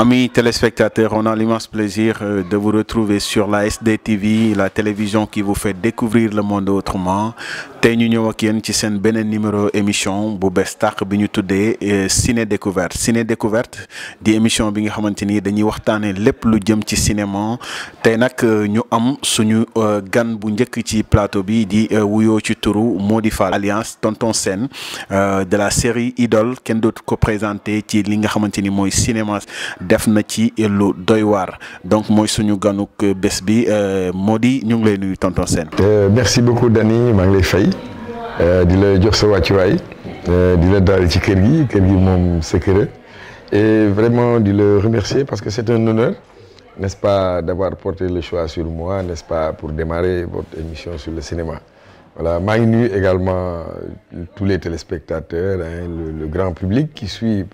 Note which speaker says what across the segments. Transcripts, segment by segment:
Speaker 1: Amis téléspectateurs, on a l'immense plaisir de vous retrouver sur la SDTV, la télévision qui vous fait découvrir le monde autrement. tey ñu ñëw ak yéen ci seen beneen numéro émission bu bees tàq bi ñu tuddee Ciné Découverte di émission bi nga xamante ni dañuy waxtaanee lépp lu jëm ci cinéma tey nag ñu am suñu gan bu njëkk ci plateau bi di wuyoo ci turu Mody Fall alias Tonton Sène de la série Idole kenn dootu ko présenté ci li nga xamante ni mooy cinéma def na ci lu doy waar donc mooy suñu ganuk bés bi Mody ñu ngi lay nuyu Tonton Sène.
Speaker 2: Merci beaucoup Dany maa ngi lay fay. di la jox sa wàccuwaay di la daal ci kër gi moom sa kër et vraiment di la remercier parce que c'est un honneur n'est-ce pas d'avoir porté le choix sur moi n'est-ce pas pour démarrer votre émission sur le cinéma voilà maa ngi nuyu également tous les téléspectateurs le grand public qui suit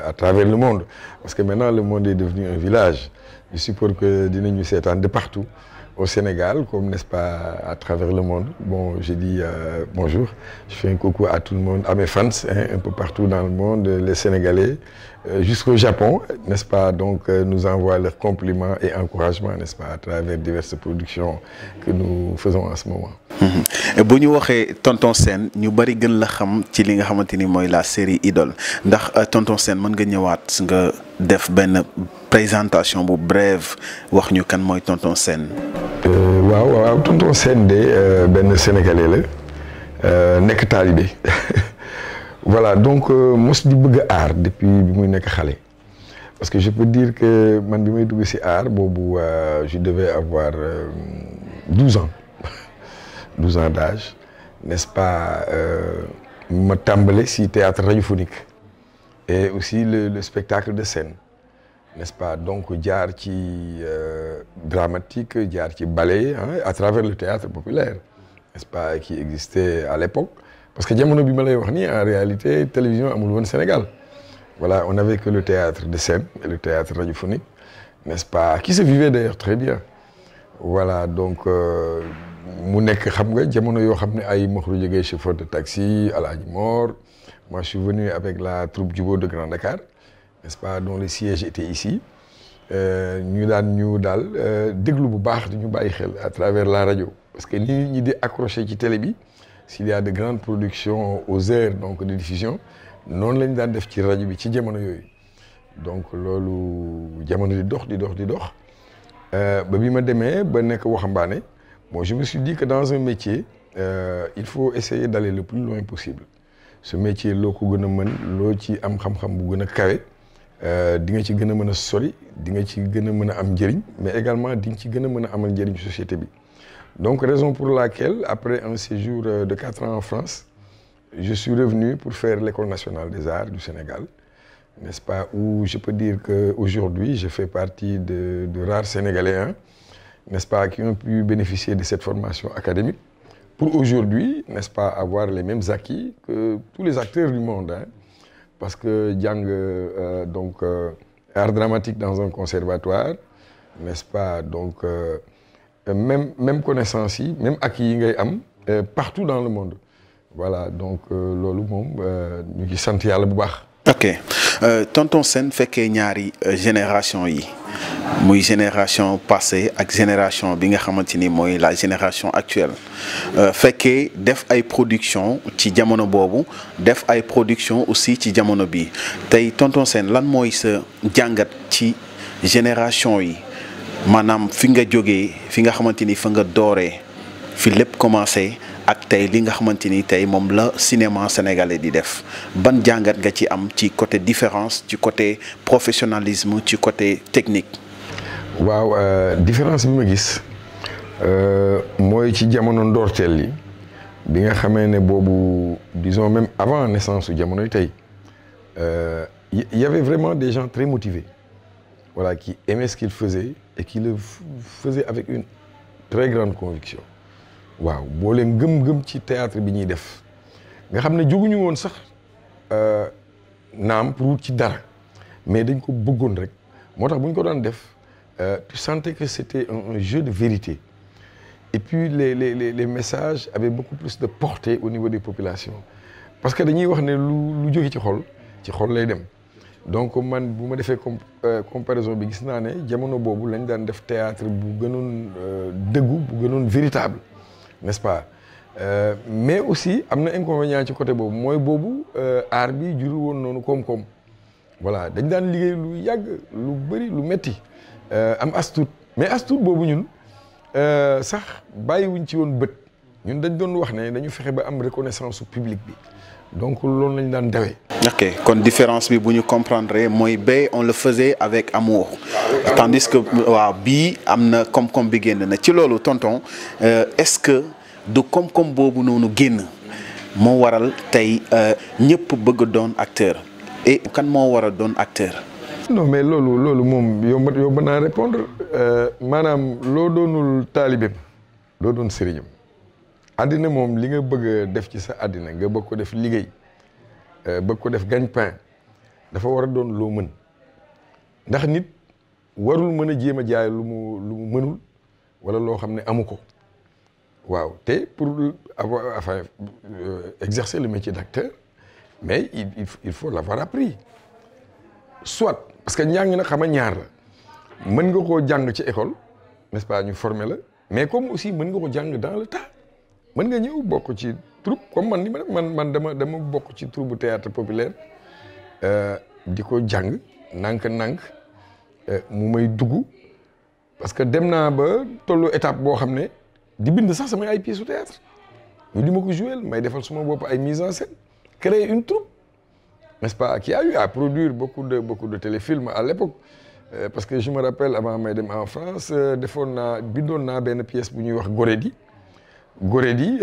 Speaker 2: à travers le monde parce que maintenant le monde est devenu un village je suppose que dinañu seetaan de partout au Sénégal, comme n'est-ce pas à travers le monde. Bon, je dis bonjour, je fais un coucou à tout le monde, à mes fans, un peu partout dans le monde, les Sénégalais, jusqu'au Japon, n'est-ce pas? Donc, nous envoient leurs compliments et encouragements, n'est-ce pas, à travers diverses productions que nous faisons en ce moment.
Speaker 1: bu ñu waxee Tonton Sène ñu bari gën la xam ci li nga xamante ni mooy la série Idole ndax Tonton Sène mën nga ñëwaat nga def benn présentation bu brève wax ñu kan mooy Tonton Sène.
Speaker 2: waaw Tonton Sène de benn sénégalais la nekk taalibe voilà donc mos di bëgg aar depuis bi muy nekk xale parce que je peux dire que man bi may dugg ci aar boobu je devais avoir 12 ans d'âge n'est-ce pas ma tàmbale ci théâtre radiophonique et aussi le spectacle de scène n'est-ce pas donc jaar ci dramatique jaar ci ballet à travers le théâtre populaire n'est-ce pas qui existait à l'époque parce que jamono bi ma lay wax nii en réalité télévision amul woon Sénégal voilà on n'avait que le théâtre de scène et le théâtre radiophonique n'est-ce pas qui se vivait d'ailleurs très bien voilà donc mu nekk xam nga jamono yoo xam ne ay Mokhru Diégué chauffeur de taxi Alaaji Mor moi je suis venu avec la troupe Djibo de Grand Dakar n'est-ce pas dont le siège était ici ñu daal déglu bu baax di ñu bàyyi xel à travers la radio parce que ni ñi di accroché ci télé bi s'il y a de grandes productions aux heures donc de diffusion noonu lañ daan def ci rajo bi ci jamono yooyu donc loolu jamono di dox ba bi ma demee ba nekk waxambaane bon je me suis dit que dans un métier il faut essayer d'aller le plus loin possible ce métier loo ko gën a mën loo ci am xam-xam bu gën a kawe di nga ci gën a mën a sori di nga ci gën a mën a am njëriñ mais également di nga ci gën a mën a amal njëriñ société bi donc raison pour laquelle après un séjour de 4 ans en France je suis revenu pour faire l'école nationale des arts du Sénégal n'est-ce pas où je peux dire que aujourd'hui je fais partie de rares Sénégalais n'est-ce pas qui ont pu bénéficier de cette formation académique pour aujourd'hui n'est-ce pas avoir les mêmes acquis que tous les acteurs du monde parce que jàng donc art dramatique dans un conservatoire n'est-ce pas donc même connaissance yi même acquis yi ngay am partout dans le monde voilà donc loolu moom ñu ngi sant yàlla bu baax.
Speaker 1: ok Tonton Sène fekkee ñaari génération yi muy génération passée ak génération bi nga xamante ni mooy la génération actuelle fekkee def ay production ci jamono boobu def ay production aussi ci jamono bi tey Tonton Sène lan mooy sa jàngat ci génération yi maanaam fi nga jógee fi nga xamante ni fa nga dooree fi lépp commencé ak tey li nga xamante ni tey moom la cinéma sénégalais di def ban jàngat nga ci am ci côté différence ci côté professionnalisme ci côté technique.
Speaker 2: waaw différence bi ma gis mooy ci jamono ndoorteel yi bi nga xamee ne boobu disons même avant naissance su jamono yi tey y avait vraiment des gens très motivés voilà qui aimaient ce qu'ils faisaient et qui le faisaient avec une très grande conviction. waaw boo leen gëm-gëm ci théâtre bi ñuy def nga xam ne jóguñu woon sax naam pour ci dara mais dañ ko bëggoon rek moo tax bu ñu ko daan def tu sentais que c'était un jeu de vérité et puis les messages avaient beaucoup plus de portée au niveau des populations parce que dañuy wax ne lu jóge ci xol lay dem donc man bu ma defee comparaison bi gis naa ne jamono boobu lañ daan def théâtre bu gënoon dëggu bu gënoon véritable n'est-ce pas mais aussi am na inconvénient ci côté boobu mooy boobu art bi jurul woon noonu koom-koom voilà dañ daan liggéey lu yàgg lu bëri lu metti am astuut mais astuut boobu ñun sax bàyyiwuñ ci woon bët ñun dañ doon wax ne dañu fexe ba am reconnaissance su public bi donc loolu lañ daan dawee.
Speaker 1: ok kon différence bi bu ñu comprendre mooy bay on le faisait avec amour tandis que waaw bii am na koom-koom bi génn na ci loolu tonton est-ce que du koom-koom boobu noonu génn moo waral tey ñëpp bëgg doon acteur et kan moo war a doon acteur.
Speaker 2: non mais loolu moom yomb naa répondre maanaam loo doonul taalibeem doo doon sëriñam àddina moom li nga bëgg a def ci sa àddina nga bëgg ko def liggéey bëgg ko def gagne-pain dafa war a doon loo mën ndax nit warul mën a jéem a jaay lu mu mënul wala loo xam ne amu ko waaw te pour avoir enfin exercer le métier d'acteur mais il faut l'avoir appris soit parce que njàng na xam a ñaar la mën nga koo jàng ci école n'est-ce pas ñu former la mais comme aussi mën nga ko jàng dans le tas mën nga ñëw bokk ci troupe comme man ni ma def man dama bokk ci troupe bu théâtre populaire di ko jàng nànk-nànk mu may dugg parce que dem naa ba tollu étape boo xam ne di bind sax samay ay pièces su théâtre ñu di ma ko jouer may defal suma bopp ay mise en scène créer une troupe n'est-ce pas qui a eu à produire beaucoup de téléfilms à l'époque parce que je me rappelle avant may dem en France bindoon naa benn pièce bu ñuy wax Gorédi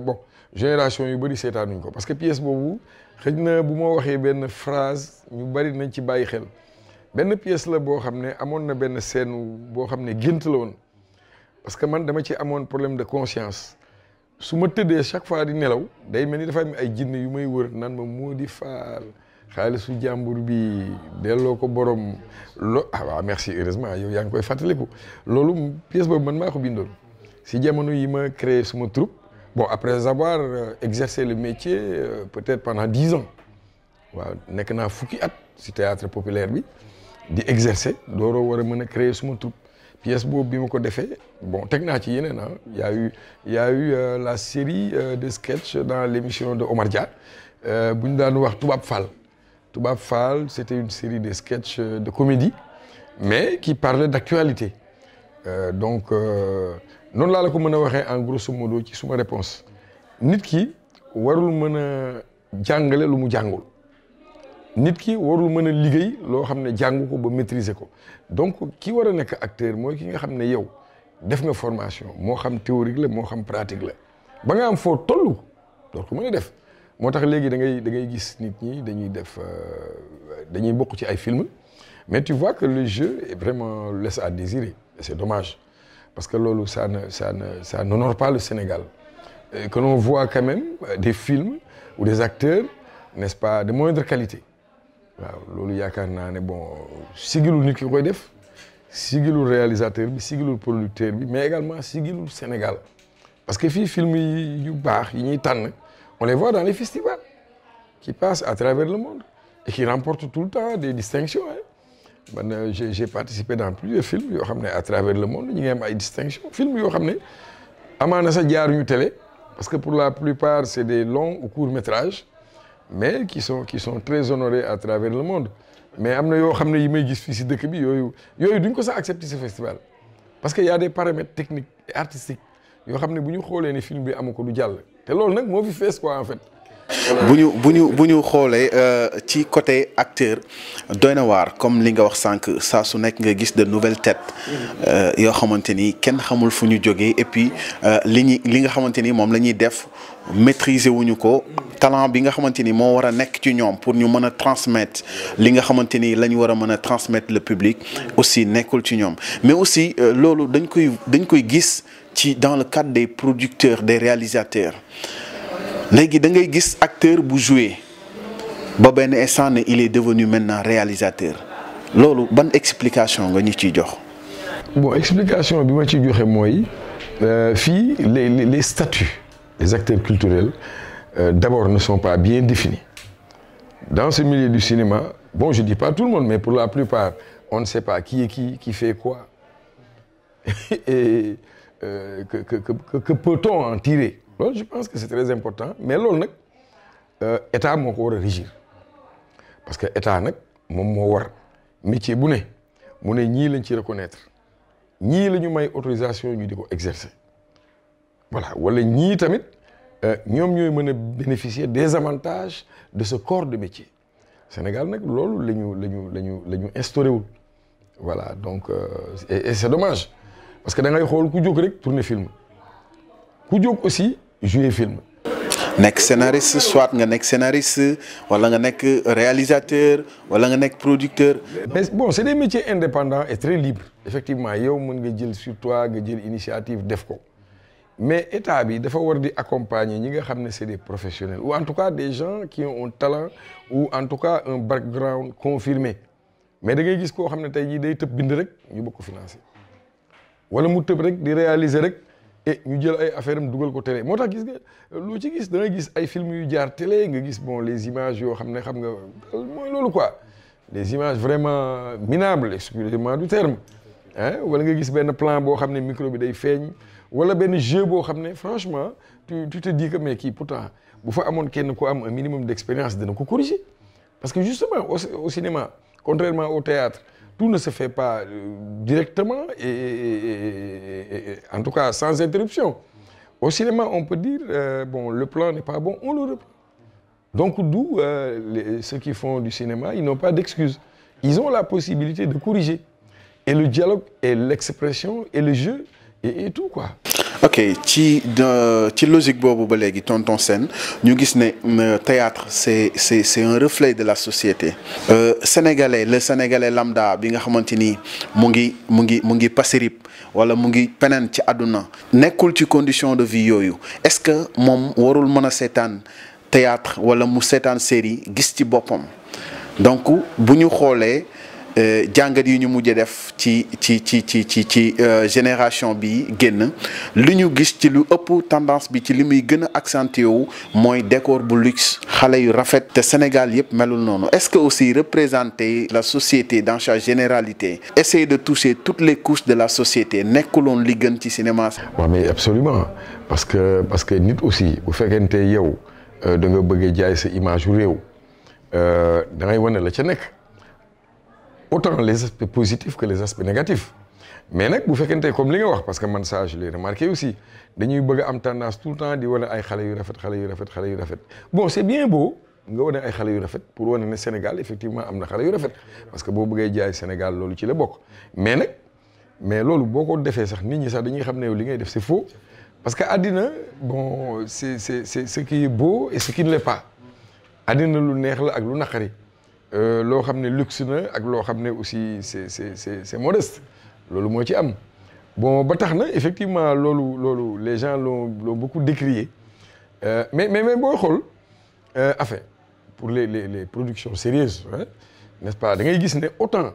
Speaker 2: bon génération yu bëri seetaanuñ ko parce que pièce boobu xëy na bu ma waxee benn phrase ñu bëri nañ ci bàyyi xel benn pièce la boo xam ne amoon na benn scène boo xam ne gént la woon parce que man dama ci amoon problème de conscience su ma tëddee chaque fois di nelaw day mel ni dafa am ay jinne yu may wër naan ma moo di faal xaalisu jàmbur bi delloo ko borom waaw merci heureusement yow yaa ngi koy fàttaliku loolu pièce boobu man maa ko bindoon si jamono yi ma créé suma troupe bon après avoir exercé le métier peut-être pendant 10 ans waaw nekk naa fukki at si théâtre populaire bi di exercer dooroo war a mën a créer suma troupe pièce boobu bi ma ko defee bon teg naa ci yeneen y a eu la série de sketch dans l'émission de Omar Dia bu ñu daan wax Toubab Fall c'était une série de sketch de comédie mais qui parlait d'actualité donc noonu laa la ko mën a waxee en grosso modo ci suma réponse nit ki warul mën a jàngale lu mu jàngul nit ki warul mën a liggéey loo xam ne jàng ko ba maîtriser ko donc ki war a nekk acteur mooy ki nga xam ne yow def nga formation moo xam théorique la moo xam pratique la ba nga am foo tollu doo ko mën a def moo tax léegi da ngay gis nit ñi dañuy bokk ci ay film mais tu vois que le jeu est vraiment laisse à désirer et c'est dommage parce que loolu ça n'honore pas le Sénégal et que l'on voit quand même des films ou des acteurs n'est-ce pas de moindre qualité waaw loolu yaakaar naa ne bon sigilul nit ki koy def sigilul réalisateur bi sigilul producteur bi mais également sigilul Sénégal parce que fii film yi yu baax yi ñuy tànn on les voit dans les festivals qui passent à travers le monde et qui remportent tout le temps des distinctions man j'ai participé dans plusieurs films yoo xam ne à travers le monde ñu ngi am ay distinctions films yoo xam ne amaana sax jaaruñu télé parce que pour la plupart c'est des longs ou courts métrages mais qui sont très honorés à travers le monde mais am na yoo xam ne yi may gis fii si dëkk bi yooyu duñ ko sax accepter ce festival parce que y a des paramètres techniques et artistiques yoo xam ne bu ñu xoolee ne film bi amu ko du jàll te loolu nag moo fi fees quoi en fait.
Speaker 1: bu ñu xoolee ci côté acteur doy na waar comme li nga wax sànq saa su nekk nga gis de nouvelles têtes yoo xamante ni kenn xamul fu ñu jógee et puis li nga xamante ni moom la ñuy def maîtriser wuñu ko talent bi nga xamante ni moo war a nekk ci ñoom pour ñu mën a transmettre li nga xamante ni la ñu war a mën a transmettre le public aussi nekkul ci ñoom mais aussi loolu dañ koy gis ci dans le cadre des producteurs des réalisateurs. léegi da ngay gis acteur bu joué ba benn instant ne il est devenu maintenant réalisateur loolu ban explication nga ñu ciy jox.
Speaker 2: bon explication bi ma ciy joxe mooy fii les statuts des acteurs culturels d'abord ne sont pas bien définis dans ce milieu du cinéma bon je dis pas tout le monde mais pour la plupart on ne sait pas qui est qui fait quoi et que peut-on en tirer loolu je pense que c'est très important mais loolu nag état moo ko war a régir parce que état nag moom moo war métier bu ne mu ne ñii lañ ci reconnaître ñii la ñu may autorisation ñu di ko exercer voilà wala ñii tamit ñoom ñooy mën a bénéficier des avantages de ce corps de métier Sénégal nag loolu la ñu instauré wul voilà donc et c'est dommage parce que da ngay xool ku jóg rek tourner film ku jóg aussi jouer film.
Speaker 1: nekk scénariste soit nga nekk scénariste wala nga nekk réalisateur wala nga nekk producteur.
Speaker 2: mais bon c'est des métiers indépendants et très libres effectivement yow mën nga jël sur toi nga jël initiative def ko mais état bi dafa war di accompagner ñi nga xam ne c'est des professionnels ou en tout cas des gens qui ont un talent ou en tout cas un background confirmé mais da ngay gis koo xam ne tey jii day tëb bind rek ñu bëgg ko financer wala mu tëb rek di réaliser rek. et ñu jël ay affaire am dugal ko télé moo tax gis nga loo ci gis da nga gis ay films yu jaar télé nga gis bon les images yoo xam ne xam nga mooy loolu quoi des images vraiment minables excusez-moi du terme hein wala nga gis benn plan boo xam ne micro bi day feeñ wala benn jeu boo xam ne franchement tu te dis que mais kii pourtant bu fa amoon kenn ku am un minimum d'expérience dana ko corriger parce que justement au cinéma contrairement au théâtre tout ne se fait pas directement et en tout cas sans interruption. Au cinéma, on peut dire bon, le plan n'est pas bon, on le reprend. Donc d'où ceux qui font du cinéma, ils n'ont pas d'excuses. Ils ont la possibilité de corriger. Et le dialogue et l'expression et le jeu et tout quoi.
Speaker 1: ok ci logique boobu ba léegi tonton Sène ñu gis ne théâtre c'est un reflet de la société sénégalais le sénégalais lambda bi nga xamante ni mu ngi pasirip wala mu ngi peneen ci àdduna nekkul ci condition de vie yooyu est-ce que moom warul mën a seetaan théâtre wala mu seetaan série gis ci boppam donc bu ñu xoolee jàngat yi ñu mujjee def ci génération bi génn li ñu gis ci lu ëpp tendance bi ci li muy gën a accentué wu mooy décor bu luxe xale yu rafet te Sénégal yëpp melul noonu est-ce que aussi représenter la société dans sa généralité essayer de toucher toutes les couches de la société nekkuloon li gën ci cinéma.
Speaker 2: waaw mais absolument parce que nit aussi bu fekkente yow da nga bëgg jaay sa image yu réew da ngay wane la ca nekk. Autant les aspects positifs que les aspects négatifs mais nag bu fekkente comme li nga wax parce que man ça je l'ai remarqué aussi dañuy bëgg a am tendance tout le temps di wane ay xale yu rafet bon c'est bien beau nga wane ay xale yu rafet pour wane ne Sénégal effectivement am na xale yu rafet parce que boo bëggee jaay Sénégal loolu ci la bokk mais loolu boo ko defee sax nit ñi sax dañuy xam ne yow li ngay def c'est faux parce que àddina bon c'est ce qui est beau et ce qui ne l'est pas àddina lu neex la ak lu naqari. loo xam ne luxe na ak loo xam ne aussi c'est modeste loolu moo ci am bon ba tax na effectivement loolu les gens l'ont beaucoup décrié mais booy xool enfin pour les productions sérieuses hein, n'est-ce pas da ngay gis ne autant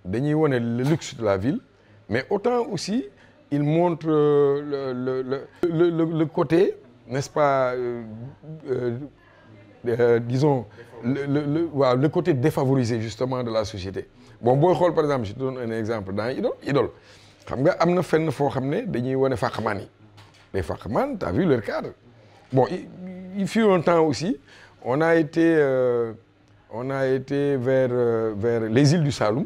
Speaker 2: dañuy wane le luxe de la ville mais autant aussi il montre le côté n'est-ce pas disons le côté défavorisé justement de la société bon booy xool par exemple je te donne un exemple dans Idole xam nga am na fenn foo xam ne dañuy wane fàqmaan yi les fàqmaan t'as vu leur cadre bon il fut un temps aussi on a été vers les îles du Saloum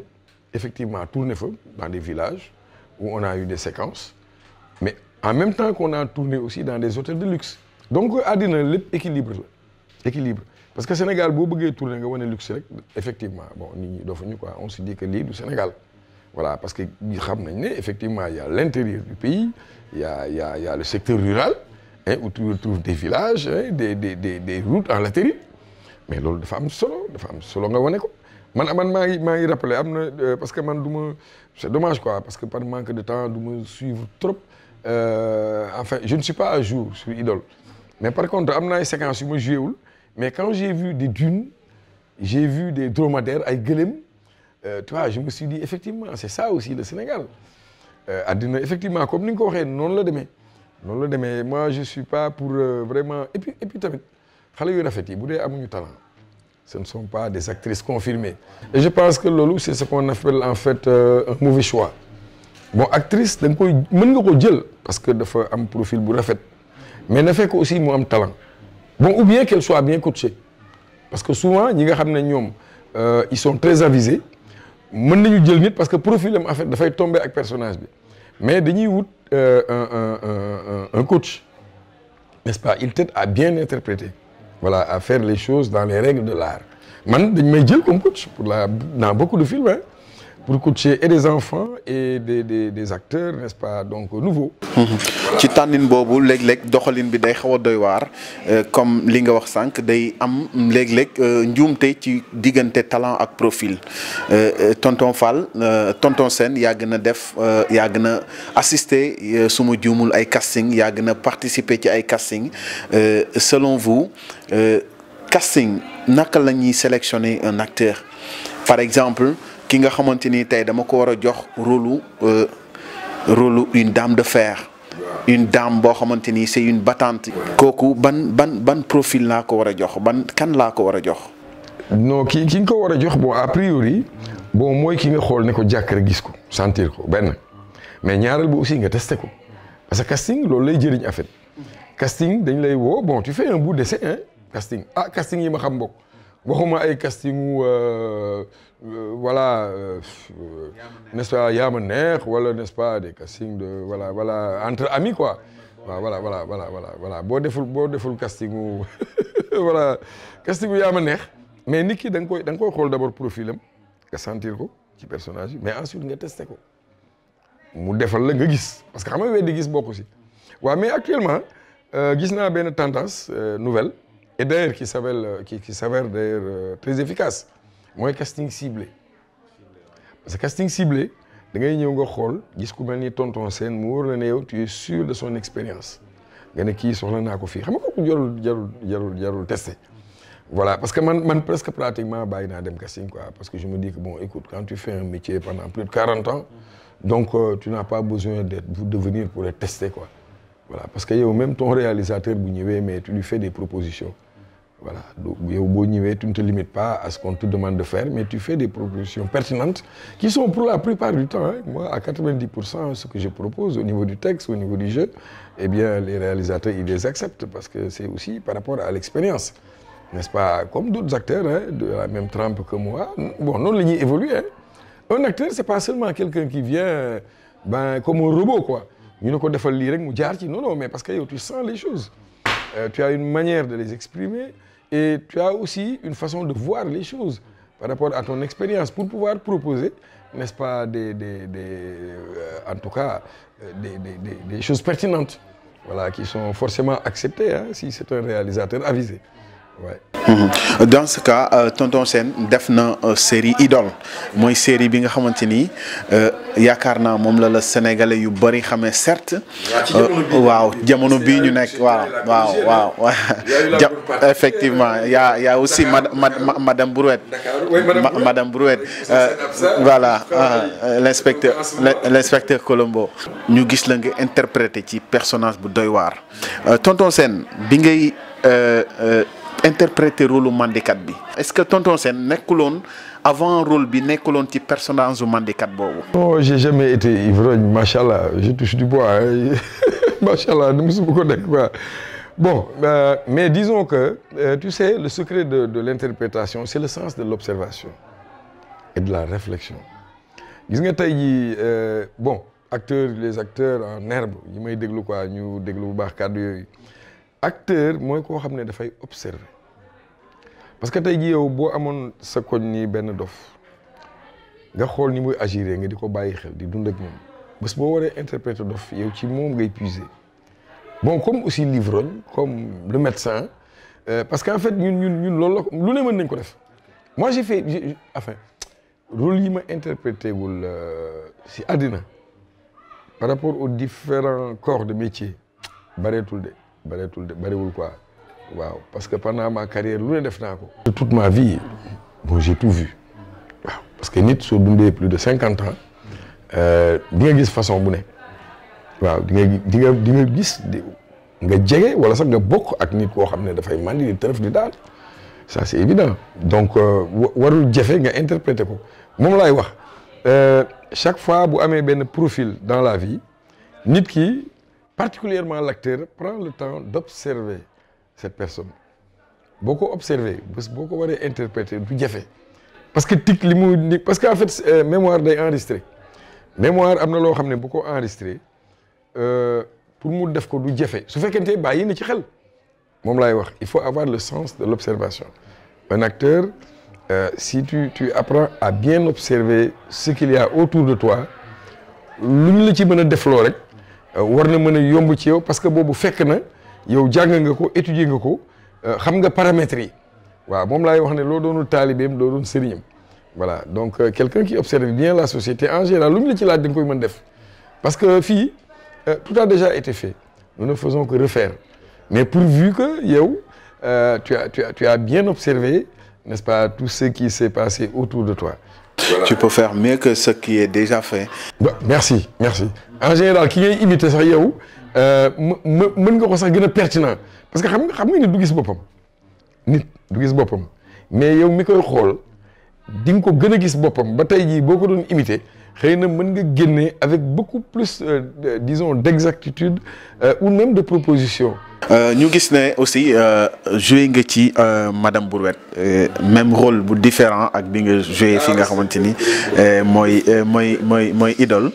Speaker 2: effectivement tourné fa dans des villages où on a eu des séquences mais en même temps qu'on a tourné aussi dans des hôtels de luxe donc àddina lépp équilibre parce que Sénégal boo bëggee tourner nga wane luxe rek effectivement bon nit ñi dofuñu quoi on se dit que lii du Sénégal voilà parce que xam nañ ne effectivement il y a l'intérieur du pays il y a le secteur rural hein, où tu retrouves des villages hein, des routes en latérite mais loolu dafa am solo nga wane ko man maa ngi rappelé am na parce que man du ma c'est dommage quoi parce que par manque de temps du ma suivre trop enfin je ne suis pas à jour sur Idole mais par contre am na ay séquences yu ma joué wul mais quand j'ai vu des dunes j'ai vu des dromadaires ay gëlëm tu vois je me suis dit effectivement c'est ça aussi le Sénégal àddina effectivement comme ni nga ko waxee noonu la demee moi je suis pas pour vraiment et puis tamit xale yu rafet yi bu dee amuñu talent ce ne sont pas des actrices confirmées. Et je pense que loolu c'est ce qu'on appelle en fait un mauvais choix. Bon, actrice da nga koy mën nga ko jël parce que dafa am profil bu rafet mais na fekk aussi mu am talent. Bon, ou bien qu'elle soit bien coachée. Parce que souvent ñi nga xam ne ñoom ils sont très avisés mën nañu jël nit parce que profil am en fait dafay tomber ak personnage bi mais dañuy wut un coach, n'est-ce pas? Il t'aide à bien interpréter, voilà, à faire les choses dans les règles de l'art. Man dañ may jël comme coach dans beaucoup de films, hein, pour coacher et des enfants et des acteurs, n'est-ce pas, donc nouveaux.
Speaker 1: ci tànnin boobu léeg-léeg doxalin bi day xaw a doy waar comme li nga wax sànq day am léeg-léeg njuumte ci diggante talent ak profil tonton Fall tonton Sène yàgg na def yàgg na assister suma juumul ay casting yàgg na participer ci ay casting selon vous casting naka la ñuy sélectionner un acteur par exemple ki nga xamante ni tey dama ko war a jox rôle une dame de fer une dame boo xamante ni c'est une battante kooku ban profil laa ko war a jox kan laa ko war a jox.
Speaker 2: Non ki nga ko war a jox bon a priori bon mooy ki nga xool ne ko jàkk rek gis ko sentir ko benn mais ñaareel bi aussi nga testé ko parce que casting loolu lay jëriñ en fait casting dañ lay woo bon tu fais un bout d'essai hein casting casting yi ma xam bokk waxuma ay casting voilà n'est-ce pas yaa ma neex wala n'est-ce pas des castings de voilà entre amis quoi waaw voilà boo deful casting voilà casting yaa ma neex mais nit ki da nga koy xool d'abord profilam nga sentir ko ci personnage yi mais ensuite nga testé ko mu defal la nga gis parce que xam nga weddi gis bokku si waaw mais actuellement gis naa benn tendance nouvelle et d'ailleurs qui s'avère d'ailleurs très efficace mooy casting ciblé parce que casting ciblé da ngay ñëw nga xool gis ku mel ni tonton Sène mu wóor la ne yow tu es sûr de son expérience nga ne kii soxla naa ko fii xam nga kooku jarul testé voilà parce que man presque pratiquement bàyyi naa dem casting quoi parce que je me dis que bon écoute quand tu fais un métier pendant plus de 40 ans donc tu n'as pas besoin de venir pour être testé quoi voilà parce que yow même ton réalisateur bu ñëwee mais tu lui fais des propositions. Voilà, donc yow tu ne te limites pas à ce qu'on te demande de faire, mais tu fais des propositions pertinentes qui sont pour la plupart du temps, hein, moi à 90% ce que je propose au niveau du texte, au niveau du jeu, eh bien les réalisateurs ils les acceptent parce que c'est aussi par rapport à l'expérience, n'est-ce pas? Comme d'autres acteurs hein, de la même trempe que moi, bon non la ñuy évoluer. Hein. Un acteur c'est pas seulement quelqu'un qui vient comme un robot quoi. ñu ne ko defal lii rek mu jaar ci non mais parce que yow tu sens les choses, tu as une manière de les exprimer. Et tu as aussi une façon de voir les choses par rapport à ton expérience pour pouvoir proposer, n'est-ce pas, en tout cas, des choses pertinentes, voilà, qui sont forcément acceptées hein, si c'est un réalisateur avisé. Ouais.
Speaker 1: Dans ce cas tonton Sène def na série Idole mooy série bi nga xamante ni yaakaar naa moom la sénégalais yu bari xamee certes waaw jamono bii ñu nekk waaw effectivement y a aussi madame Brouette madame Brouette voilà l'inspecteur Colombo ñu gis la nga interprété ci personnage bu doy waar tonton Sène bi ngay interpréter rôle mandikat bi est-ce que tonton Sène nekkuloon avant rôle bi nekkuloon ci personnage mandikat boobu.
Speaker 2: Non j'ai jamais été ivrogne machallah je touche du bois hein. Machallah musuma ko nekk quoi bon mais disons que tu sais le secret de l'interprétation c'est le sens de l'observation et de la réflexion gis nga tey jii bon les acteurs en herbe yi may déglu quoi ñu déglu bu baax kàddu yooyu. Acteur mooy koo xam ne dafay observer parce que tey jii yow boo amoon sa koñ nii benn dof nga xool ni muy agir nga di ko bàyyi xel di dund ak moom bés boo waree interpréter dof yow ci moom ngay puiser bon comme aussi l'ivrogne comme le médecin parce qu'en fait ñun loolu la lu ne mën nañ ko def moi j'ai fait enfin rôle yi ma interprété wul si àddina par rapport aux différents corps de métier bareetul bariwul quoi waaw parce que pendant ma carrière lu ne def naa ko. toute ma vie bon j'ai tout vu waaw parce que nit soo dundee plus de 50 ans di nga gis façon bu ne waaw di nga gis nga jege wala sax nga bokk ak nit koo xam ne dafay mandi di tërëf di daal ça c'est évident donc warul jafe nga interpréter ko moom laay wax chaque fois bu amee benn profil dans la vie nit ki particulièrement l'acteur prend le temps d'observer cette personne boo ko observer bés boo ko waree interpréter du jafe parce que tic li mu parce que en fait mémoire day enregistré mémoire am na loo xam ne bu ko enregistré pour mu def ko du jafe su fekkente bàyyi na ci xel moom laay wax il faut avoir le sens de l'observation un acteur si tu apprends à bien observer ce qu'il y a autour de toi lu ñu la ci mën a defloo rek war na mën a yomb ci yow parce que boobu fekk na yow jàng nga ko étudier nga ko xam nga paramètres yi waaw moom laay wax ne loo doonul taalibeem loo doon sëriñam voilà donc quelqu'un qui observe bien la société en général lu ñu la ci laaj da nga koy mën def parce que fii tout a déjà été fait nous ne faisons que refaire mais pourvu que yow tu as bien observé n'est-ce pas tout ce qui s'est passé autour de toi. Voilà.
Speaker 1: Tu peux faire mieux que ce qui est déjà fait.
Speaker 2: Merci en général ki ngay imiter sax yow mën nga ko sax gën a pertinent parce que xam nga nit du gis boppam mais yow mi koy xool di nga ko gën a gis boppam ba tey jii boo ko doon imiter xëy na mën nga génne avec beaucoup plus disons d'exactitude ou même de proposition.
Speaker 1: ñu gis ne aussi joué nga ci Madame Brouette même rôle bu différent ak bi nga joué fi nga xamante ni mooy Idole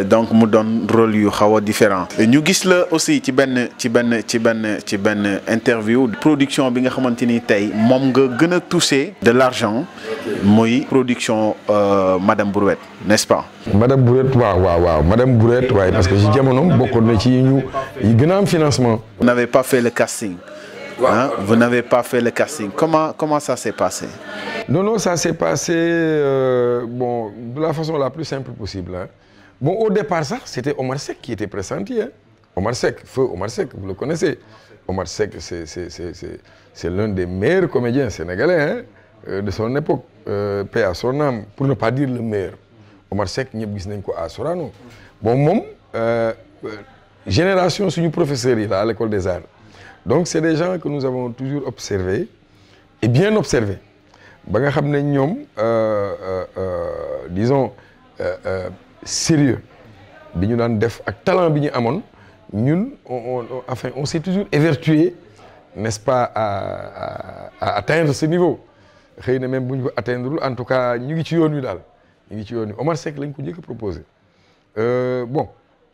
Speaker 1: donc mu doon rôle yu xaw a différent ñu gis la aussi ci benn interview production bi nga xamante ni tey moom nga gën a touché de l'argent mooy production Madame Brouette n'est-ce pas.
Speaker 2: Madame Brouette waaw Madame Brouette waaye parce que ci jamonoom bokkoon na ci yi gën a am financement.
Speaker 1: Vous n'avez pas fait le casting. Hein? Vous n'avez pas fait le casting. Comment ça s'est passé?
Speaker 2: Non, ça s'est passé de la façon la plus simple possible. Hein. Bon, au départ, ça, c'était Omar Seck qui était pressenti. Hein. Omar Seck, feu Omar Seck, vous le connaissez. Omar Seck, c'est l'un des meilleurs comédiens sénégalais de son époque. Paix à son âme, pour ne pas dire le meilleur. Omar Seck, ñëpp gis nañ ko à Sorano. Bon, moom génération suñu professeurs yi là à l'école des arts. Donc c'est des gens que nous avons toujours observés et bien observés ba nga xam ne ñoom disons sérieux bi ñu daan def ak talent bi ñu amoon ñun on s'est toujours évertué n'est-ce pas à atteindre ce niveau xëy na même bu ñu ko atteindre en tout cas ñu ngi ci yoon wi daal ñu ngi ci yoon wi Omar Seck lañ ko njëkk a proposé bon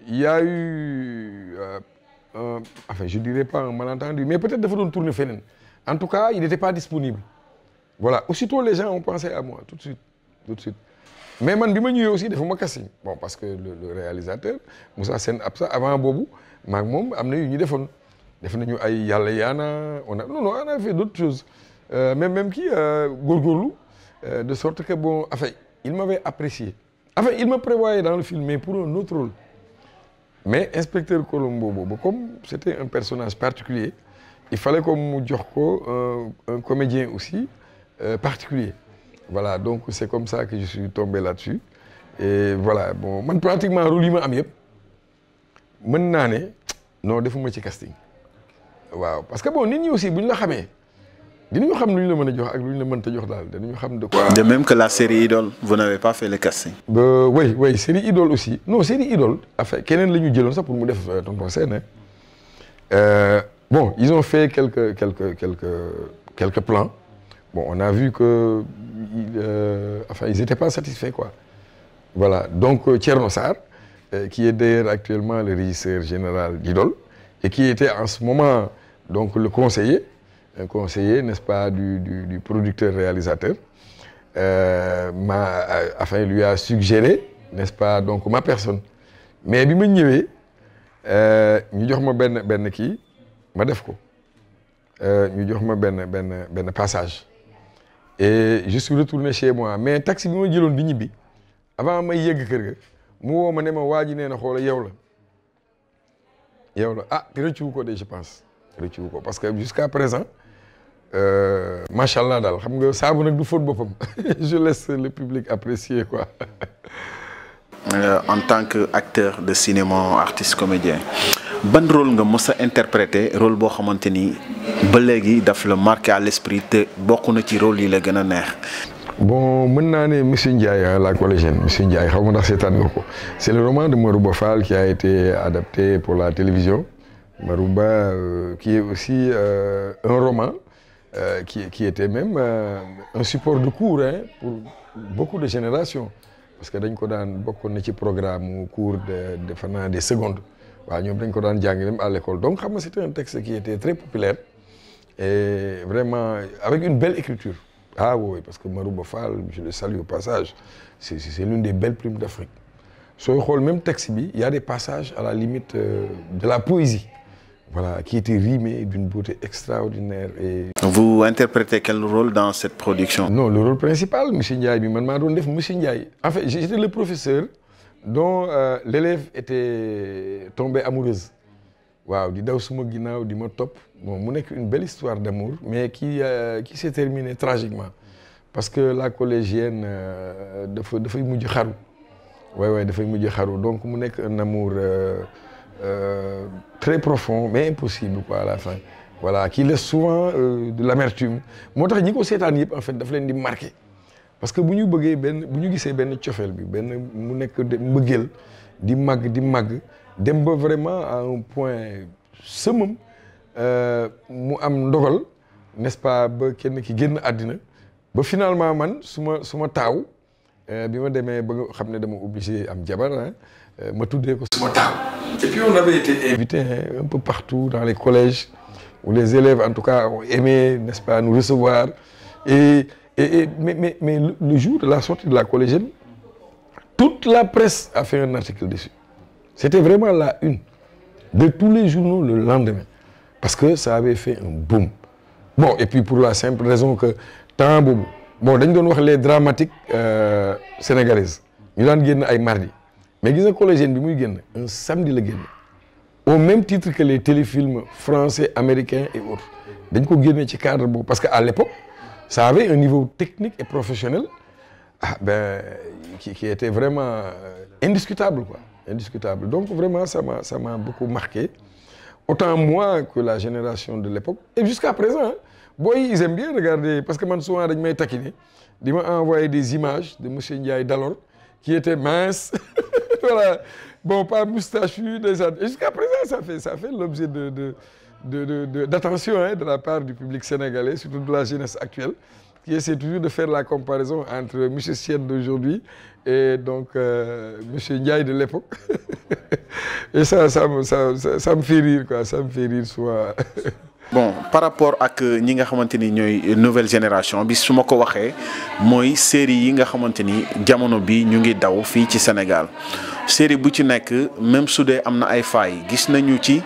Speaker 2: il y a eu enfin je dirais pas un malentendu mais peut-être dafa doon tourner feneen en tout cas il n'était pas disponible voilà aussitôt les gens ont pensé à moi tout de suite mais man bi ma ñëwee aussi dafa ma casting bon parce que le réalisateur Moussa Sène Absa avant boobu maag moom am na yu ñu def nañu ay yàlla yaana on a fait d'autres choses même kii góorgóorlu de sorte que bon enfin il m'avait apprécié enfin il me prévoyait dans le film mais pour un autre rôle. Mais inspecteur Colombo boobu comme c'était un personnage particulier il fallait que mu jox ko un comédien aussi particulier voilà donc c'est comme ça que je suis tombé là-dessus et voilà bon man pratiquement rôle yi ma am yëpp mën naa ne non defuma ci casting waaw parce que bon nit ñi aussi bu ñu la xamee dinañu xam lu ñu la mën a jox ak lu ñu la mënta jox daal dinañu xam de quoi.
Speaker 1: De même que la série Idole vous n'avez pas fait le casting.
Speaker 2: Oui série Idole aussi non série Idole enfin keneen la ñu jëloon sax pour mu def tonton Sène bon ils ont fait quelques plans bon on a vu que enfin ils étaient pas satisfaits quoi voilà donc Thierno Sarr qui est d'ailleurs actuellement le régisseur général d'Idole et qui était en ce moment donc le conseiller. Un conseiller, n'est-ce pas, du producteur-réalisateur, enfin, lui a suggéré, n'est-ce pas, donc ma personne. Mais bi ma ñëwee ñu jox ma benn kii ma def ko ñu jox ma benn passage et je suis retourné chez moi mais taxi bi ma jëloon bi ñibbi avant may yegg kër ga mu woo ma ne ma waa ji nee na xoola yow la ah te rëccu ko de je pense rëccu ko parce que jusqu'à présent macha allah daal xam nga saabu nag du faute boppam je laisse le public apprécier quoi.
Speaker 1: En tant qu'acteur de cinéma artiste comédien ban rôle nga mës a interpréter rôle boo xamante ni ba léegi daf la marqué à l'esprit te bokk na ci rôle yi la gën a neex.
Speaker 2: Bon mën naa ne monsieur Ndiaye la collégienne monsieur Ndiaye xaw ma ndax seetaan nga ko c'est le roman de Marouba Fall qui a été adapté pour la télévision Marouba qui est aussi un roman qui était même un support de cours pour beaucoup de générations parce que dañ ko daan bokkoon na ci programme cours de fanaa des secondes waaw ñoom dañ ko daan jàng même à l'école donc xam nga c'était un texte qui était très populaire et vraiment avec une belle écriture. Ah oui, parce que Marouba Fall, je le salue au passage, c'est l'une des belles plumes d'Afrique. Sur le même texte, il y a des passages à la limite de la poésie, voilà, qui étaient rimés d'une beauté extraordinaire. Et...
Speaker 1: Vous interprétez quel rôle dans cette production?
Speaker 2: Non, le rôle principal, M. Ndiaye, M. Ndiaye. En fait, j'étais le professeur dont l'élève était tombée amoureuse. Waaw di daw suma ginnaaw di ma topp bon mu nekk une belle histoire d'amour mais qui s'est terminée tragiquement parce que la collégienne dafay mujj xaru waay dafay mujj xaru donc mu nekk un amour très profond mais impossible quoi à la fin voilà qui laisse souvent de l'amertume moo tax ñi ko seetaan yëpp en fait daf leen di marqué parce que bu ñu gisee benn cofeel bi benn mu nekk mbëggeel di màgg dem ba vraiment à un point summum mu am ndogal n'est-ce pas ba kenn ki génn àddina ba finalement man suma taaw bi ma demee ba nga xam ne dama obligé am jabar ma tuddee ko suma taaw. Et puis on avait été invité un peu partout dans les collèges où les élèves en tout cas ont aimé n'est-ce pas nous recevoir mais le jour de la sortie de la collégienne toute la presse a fait un article dessus. C'était vraiment la une de tous les journaux le lendemain parce que ça avait fait un boom. Bon et puis pour la simple raison que temps boobu bon dañ doon wax les dramatiques sénégalaises ñu daan génn ay mardi mais gis nga collégienne bi muy génn un samedi la génn au même titre que les téléfilms français américains et autres dañ ko génne ci cadre boobu parce que à l'époque ça avait un niveau technique et professionnel qui était vraiment indiscutable quoi. Indiscutable. Donc vraiment, ça m'a beaucoup marqué. Autant moi que la génération de l'époque. Et jusqu'à présent, ils aiment bien regarder, parce que moi, souvent, ils m'ont taquiné. Ils m'ont envoyé des images de M. Ndiaye d'alors, qui était mince. Voilà. Bon, pas moustachu. Et jusqu'à présent, ça fait l'objet d'attention de la part du public sénégalais, surtout de la jeunesse actuelle, qui essaie toujours de faire la comparaison entre M. Sienne d'aujourd'hui et donc M. Ndiaye de l'époque. Et ça me fait rire, quoi. Ça me fait rire soit.
Speaker 1: Bon par rapport ak ñi nga xamante ni ñooy nouvelle génération bi su ma ko waxee mooy série yi nga xamante ni jamono bi ñu ngi daw fii ci Sénégal série bu ci nekk même su dee am na ay failles gis nañu ci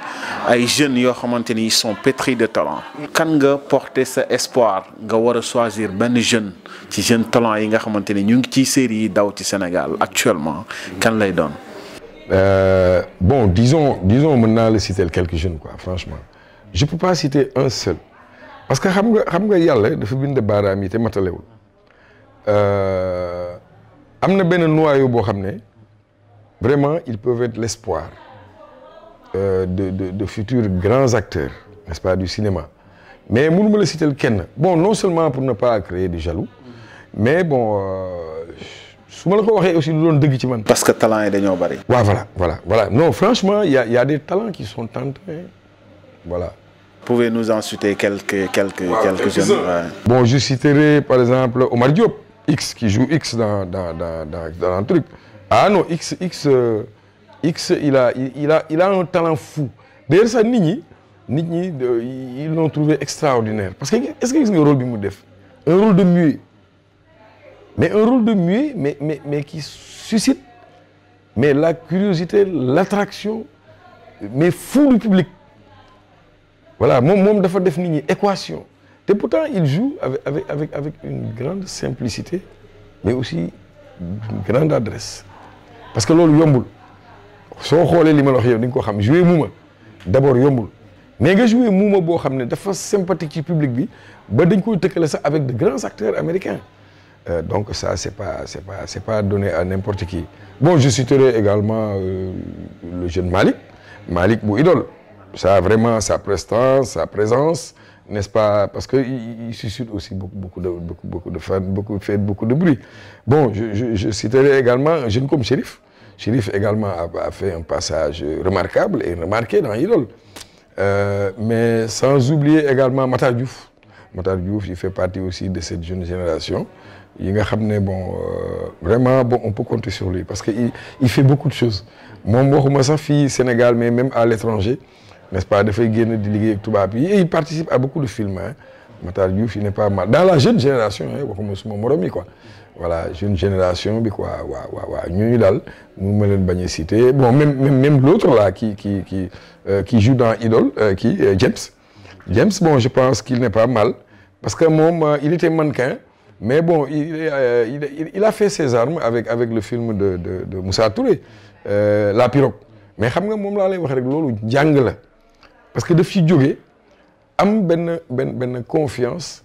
Speaker 1: ay jeunes yoo xamante ni ils sont pétris de talent. kan nga porter sa espoir nga war a choisir benn jeune ci jeune talent yi nga xamante ni ñu ngi ci série yi daw ci Sénégal actuellement kan lay doon.
Speaker 2: Bon disons mën naa la citer quelques jeunes quoi franchement. Je peux pas citer un seul parce que xam nga yàlla dafa bind baaraam yi te matalewul am na benn noyau boo xam ne vraiment ils peuvent être l'espoir de futurs grands acteurs n'est-ce pas du cinéma mais mënu ma la citer kenn bon non seulement pour ne pas créer de jaloux mais bon su ma la ko waxee aussi lu doon dëgg ci man.
Speaker 1: parce que talent yi dañoo bari.
Speaker 2: waaw voilà non franchement il y a des talents qui sont en train. Voilà.
Speaker 1: Pouvez-nous en citer quelques jeunes? Ouais.
Speaker 2: Bon, je citerai par exemple Omar Diop, X, qui joue X dans un truc. Ah non, X, il a un talent fou. D'ailleurs, ça, nit ñi, ils l'ont trouvé extraordinaire. Parce que, est-ce que c'est un rôle de un rôle de muet. Mais un rôle de muet, mais qui suscite mais la curiosité, l'attraction, mais fou du public. Voilà, moom dafa def nit ñi équation. Et pourtant, il joue avec une grande simplicité, mais aussi une grande adresse. Parce que loolu yombul. Soo xoolee li ma la wax yow di nga ko xam jouer Mouma d'abord yombul. Mais nga jouer Mouma boo xam ne dafa sympathique ci public bi ba dañ koy tëkkale sax avec de grands acteurs américains. Donc ça c'est pas donné à n'importe qui. Bon, je citerai également le jeune Malick Malick bu Idole, ça a vraiment sa prestance, sa présence, n'est-ce pas? Parce que il suscite aussi beaucoup de fans, fait beaucoup de bruit. Bon, je citerai également un jeune comme Chérif. Chérif également a fait un passage remarquable et remarqué dans Idole. Mais sans oublier également Matar Diouf. Matar Diouf, il fait partie aussi de cette jeune génération. Bon, vraiment, bon, on peut compter sur lui parce qu'il fait beaucoup de choses. Moi, je suis au Sénégal, mais même à l'étranger, n'est-ce pas, et il participe à beaucoup de films. Hein. Matar Diouf, il n'est pas mal. Dans la jeune génération, quoi. Voilà, jeune génération, quoi. Nous citer. Bon, même l'autre là qui joue dans Idole, James. James, bon, je pense qu'il n'est pas mal. Parce que moi, il était mannequin. Mais bon, il a fait ses armes avec le film de Moussa Touré, La Pirogue. Mais je sais que c'est parce que de fi jóge am benn confiance